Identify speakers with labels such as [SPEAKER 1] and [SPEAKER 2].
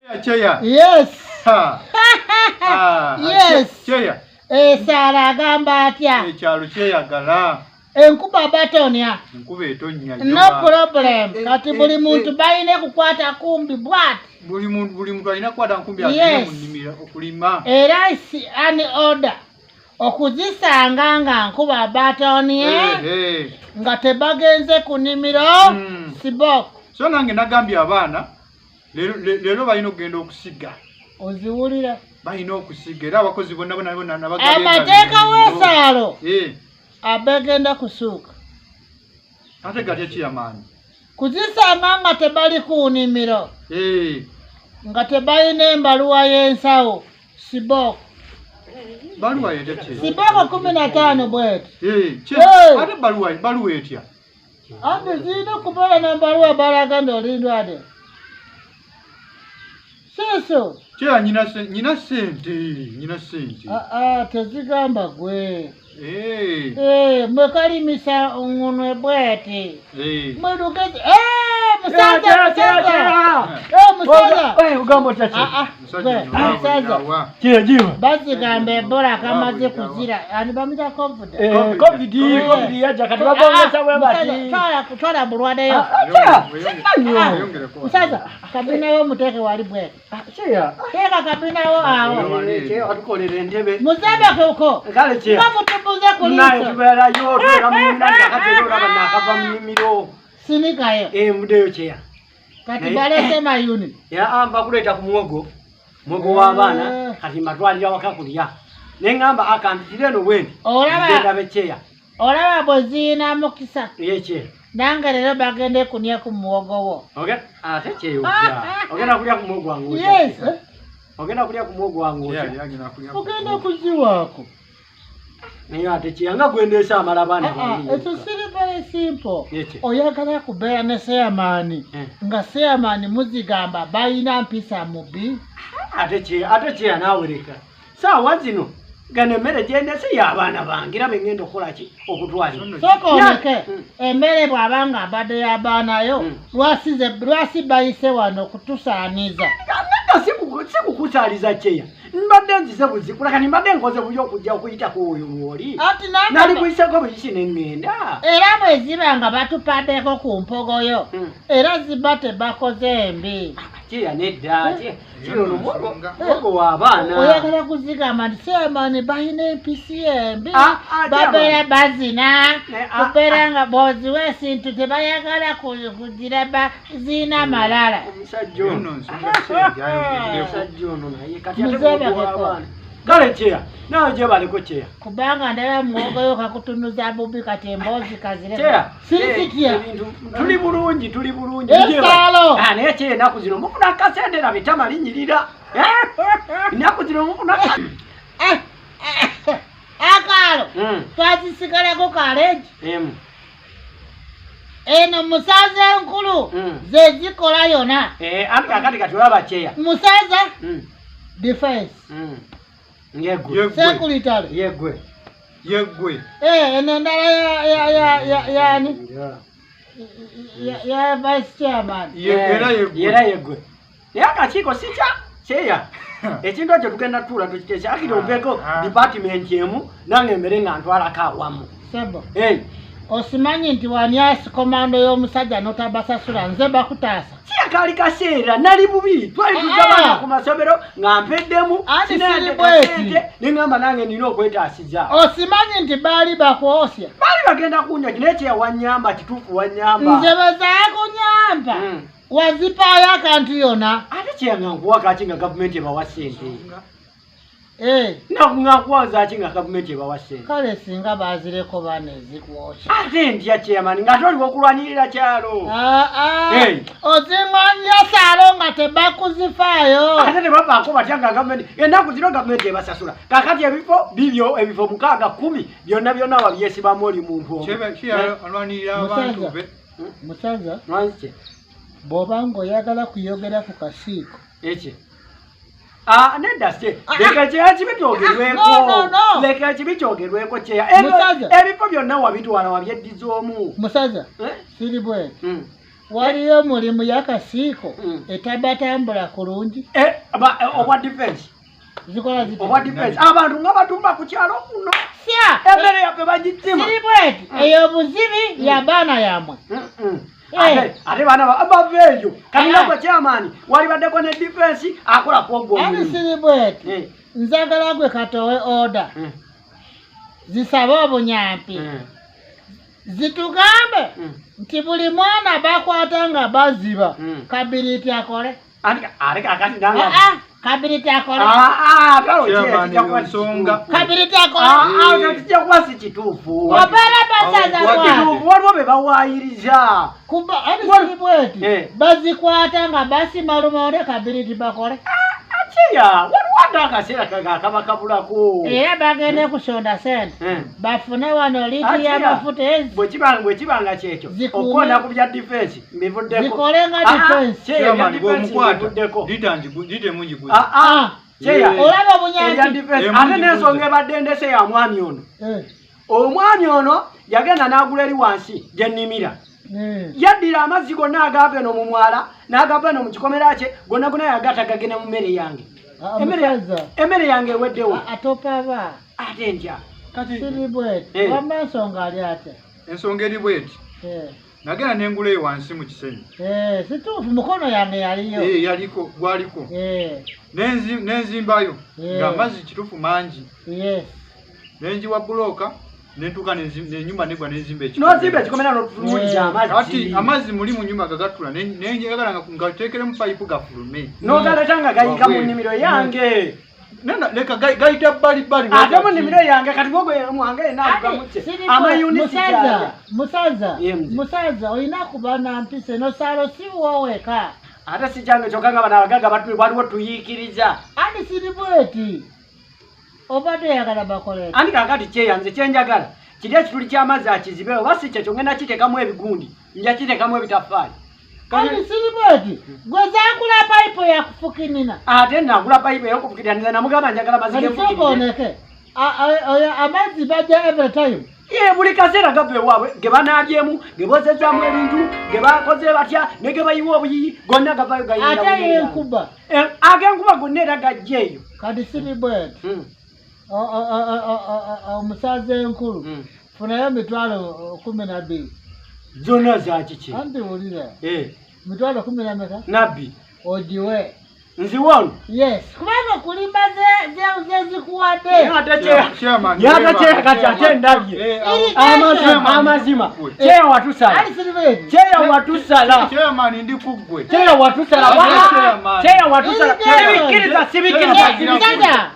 [SPEAKER 1] Cheya.
[SPEAKER 2] Yes.
[SPEAKER 1] Yes. Cheya.
[SPEAKER 2] Sara gamba atya.
[SPEAKER 1] Ekyalo kyeyagala.
[SPEAKER 2] Enkuba batonya.
[SPEAKER 1] Enkuba etonnya.
[SPEAKER 2] No problem. Kati buli muntu bayine kukwata kumbi bwati.
[SPEAKER 1] Buli muntu alina kukwata nkumbi alina munimira okulima.
[SPEAKER 2] Era isi ani order. Okuzisanga nga nkuba batonye. Nga tebagenze kunimiro. Siboko.
[SPEAKER 1] So nange nagambye abaana lero balina okugenda okusiga.
[SPEAKER 2] Oziwulira?
[SPEAKER 1] Balina okusiga era abakozi bonna nabagenda.
[SPEAKER 2] Amateeka w'esaalo. Abegenda kusuuka.
[SPEAKER 1] Ate gati ekiyamaanyi.
[SPEAKER 2] Kuzisanga nga tebali ku nnimiro. Nga tebalina embaluwa y'ensawo. Siboko.
[SPEAKER 1] Baluwa yetya?
[SPEAKER 2] Siboko 15 bweti.
[SPEAKER 1] Ate baluwa etya?
[SPEAKER 2] Ate zirina okubeera n'embaluwa balaga nd'olindwadde. Siso.
[SPEAKER 1] Cheya nyina sente.
[SPEAKER 2] Tezigamba gwe. Mwekalimisa ngunwe bweti. Mwedugezi. Musaza.
[SPEAKER 3] Ugamba tati.
[SPEAKER 2] Musaza.
[SPEAKER 3] Jiwa.
[SPEAKER 2] Bazigambe Ebola kamaze kuzira. Ani bamita COVID.
[SPEAKER 3] COVID yaja kati babongeza webati.
[SPEAKER 2] Twala bulwadeyo. Musaza, kabina yo muteke wali bweti.
[SPEAKER 3] Cheya.
[SPEAKER 2] Teka kabina yo awo.
[SPEAKER 3] Cheya atukolera endebe.
[SPEAKER 2] Muzebe uko.
[SPEAKER 3] Kale cheya.
[SPEAKER 2] Bamutubuze kuliso.
[SPEAKER 3] Naye tubera yo twera munda yakatero abana akava mimiro.
[SPEAKER 2] Sinikayo.
[SPEAKER 3] Mudeyo cheya.
[SPEAKER 2] Kati balese mayuni.
[SPEAKER 3] Ya amba kuleta ku muwogo. Muwogo w'abaana kati matwalira wakakulya. Nengamba akambitire no bwendi. Olaba becheya.
[SPEAKER 2] Olaba bozina mukisa.
[SPEAKER 3] Yeche.
[SPEAKER 2] Nanga lero bagende kunya ku muwogo wo.
[SPEAKER 3] Okay. Ate cheyo kya. Ogenda kulya ku muwogo wangu.
[SPEAKER 2] Yes.
[SPEAKER 3] Ogenda kulya ku muwogo wangu.
[SPEAKER 2] Ogenda kuziwako.
[SPEAKER 3] Niyo ate chiyanga gwendesa amalabana.
[SPEAKER 2] It's very simple. Oyagala kubeera ne seamani. Nga seamani muzigamba bayina mpisa mubi.
[SPEAKER 3] Ate chiya nawereka. Sawa zino gane mere jendese y'abaana bangira bengendo kolaki okutwali.
[SPEAKER 2] Soko oneke emmere bw'abanga abadde y'abaana yo lwasi bayise wano kutusaaniza.
[SPEAKER 3] Sikukusaliza cheya. Mbadde nzize buzikula kani mbadde nkoze bulyo okujja okuyita ku oyo mwoli. Nali kuyisako buyisine ngenda.
[SPEAKER 2] Era bwe ziba nga batupaddeko ku mpogoyo. Era ziba tebakoze embi.
[SPEAKER 3] Cheya nedda. Kino muwogo w'abaana.
[SPEAKER 2] Oyagala kuzigamba nti seamani balina empisi embi. Babeera bazina. Kubeera nga bw'oziwa esintu tebayagala kugira bazina malala.
[SPEAKER 3] Omusajja ono naye kati ate muwogo w'abaana. Kale cheya. Nawe gye baliko cheya.
[SPEAKER 2] Kubanga ndaba muwogo yo kakutunuza bubi kati emboozi kazire.
[SPEAKER 3] Cheya.
[SPEAKER 2] Sisikia.
[SPEAKER 3] Tuli bulungi.
[SPEAKER 2] Esaalo.
[SPEAKER 3] Naye cheya ennaku zino mufuna akasente bitama linyirira. Ennaku zino mufuna
[SPEAKER 2] Akaalo. Twazisigalako kaleegi. Eno musaza enkulu ze zikola yona.
[SPEAKER 3] Akati kati olaba cheya.
[SPEAKER 2] Musaza defense.
[SPEAKER 3] Yegwe.
[SPEAKER 2] Secretary.
[SPEAKER 3] Yegwe.
[SPEAKER 2] Eno ndala yani. Ya vice chairman.
[SPEAKER 3] Era yegwe. Akakiiko sicha cheya. Ekintu ekyo tugenda tula tukiteesa akiri ompeko department emu nange mbere nga ntwalako awamu.
[SPEAKER 2] Sebo. Osimanyi nti wanyasi komando y'omusajja notabasasula nze bakutaasa.
[SPEAKER 3] Kiyakali kaseera nali bubi twali tuzabana ku masomero nga mpeddemu sinende nengamba nange nina okwetaasiza.
[SPEAKER 2] Osimanyi nti baali bakwosya.
[SPEAKER 3] Baali bagenda kunywa kino ekyeya wanyamba kituufu wanyamba.
[SPEAKER 2] Nze bazaakunyamba. Wazipaayo akantu yona.
[SPEAKER 3] Ate kyeyanga nkuwa kaki nga gavumenti ebawa ssente. Nakuwaza ati nga gavumenti ebawa ssente.
[SPEAKER 2] Kale singa baazireko banezikwosya.
[SPEAKER 3] Ate ndya kyeyamani nga toliwo okulwanirira kyalo.
[SPEAKER 2] Oziŋŋanya saalo nga tebakuzifaayo.
[SPEAKER 3] Ate tebavaako batya nga gavumenti ennaku zino gavumenti ebasasula. Kakati ebifo 610 byonna wabyesibamu oli muntu omu.
[SPEAKER 2] Musaza.
[SPEAKER 3] Lwanki
[SPEAKER 2] bw'oba ng'oyagala kuyogera ku kasiiko.
[SPEAKER 3] Eki. Nedda se. Leka cheya kibityogerweko. Leka kibityogerweko cheya. Ebifo byonna wabitwala wabyeddiza omu.
[SPEAKER 2] Musaza. Siri bwe. waliyo mulimu yakasiiko etabatambula kulungi
[SPEAKER 3] obwa defense
[SPEAKER 2] zikola ziti
[SPEAKER 3] obwa defense abantu nga batumba ku kyalo kuno
[SPEAKER 2] sya
[SPEAKER 3] emmere yaffe bagitima
[SPEAKER 2] siri bweti eyo buzibi ya baana yamwe
[SPEAKER 3] ate baana abaveeyo kaninako chairman walibaddeko ne defense akola kwogwo
[SPEAKER 2] ani siri bweti nzagala gwe katowe order zisabe obunyampi zitugambe nti buli mwana bakwata nga baziba kabiriti akole kabiriti akole kabiriti akole
[SPEAKER 3] kijja kuba si kituufu
[SPEAKER 2] obeera basaza
[SPEAKER 3] waliwo be bawayiriza
[SPEAKER 2] kuba ani siri bweti bazikwata nga basima lumonde kabiriti bakole
[SPEAKER 3] Cheya, waliwo akaseera kaba kabulako
[SPEAKER 2] era bagende kusonda sente bafune wano liti y'amafuta ezi
[SPEAKER 3] bwe kibanga kyekyo okwona ku bya defense mbivuddeko
[SPEAKER 2] zikole nga defense
[SPEAKER 3] Cheya
[SPEAKER 2] olaba obunyansi
[SPEAKER 3] ate n'ensonga ebadde endese ya mwami ono omwami ono yagenda n'agula eri wansi gye nnimira yaddira amazzi gonna agava eno mu mwala n'agava eno mu kikomera kye gonna gonna yagata gagenda mu mmere yange emmere yange eweddewo
[SPEAKER 2] atopaba
[SPEAKER 3] ate ntya
[SPEAKER 2] siri bweti wamma ensonga ali ate
[SPEAKER 1] ensonga eri bweti nagenda n'engula eyo wansi mu kisenyi
[SPEAKER 2] situufu mukono yange yaliyo
[SPEAKER 1] yaliko gwaliko nenzimbayo ng'amazzi kituufu mangi nenjiwa bulooka nentuka nenyumba negwa nezimba
[SPEAKER 3] nozimba ekikomera n'otutumuliza amazzi
[SPEAKER 1] ati amazzi muli mu nyumba gagatula nenjagala nga teekeremu payipu gafulume
[SPEAKER 3] n'ogaleta nga gayika mu nnimiro yange
[SPEAKER 1] leka gayita bbalibbali
[SPEAKER 3] ate mu nnimiro yange kati bwogo mwange yenaagamutse amayunisi
[SPEAKER 2] musaza olina kuba nampisa eno saalo si wooweka
[SPEAKER 3] ate si kyange kyokka nga bano abagaga waliwo tuyiikiriza
[SPEAKER 2] ani siri bweti obadde yagala bakole
[SPEAKER 3] andi kakati kyeyanze kyenjagala kiri ekituli ky'amazzi akizibe oba si kyekyo ngenda kiteekamu ebigundi nja kiteekamu ebitaffaali
[SPEAKER 2] ani siri bweti gwe zagula payipu yakufukinina
[SPEAKER 3] ate nagula payipu ey'okufukiranira namugamba njagala
[SPEAKER 2] mazigeoneke amazzi bajja every time
[SPEAKER 3] buli kaseera gava ewaabwe ge banaabyemu ge bozezaamu ebintu ge bakoze batya ne ge bayiwa obuyiyi gonna gavayo
[SPEAKER 2] ate yenkuba
[SPEAKER 3] ag'enkuba gonna era gajja eyo
[SPEAKER 2] kati siri bweti omusaza enkulu funayo 12
[SPEAKER 3] zonna zakiki
[SPEAKER 2] anti wulira 12
[SPEAKER 3] nabbi
[SPEAKER 2] ogiwe
[SPEAKER 3] nziwono
[SPEAKER 2] yes kubanga kulimba zezikuwadde
[SPEAKER 3] yatakyekati ate ndabye amazima kyeya watusala kyeya watusala sibikiriza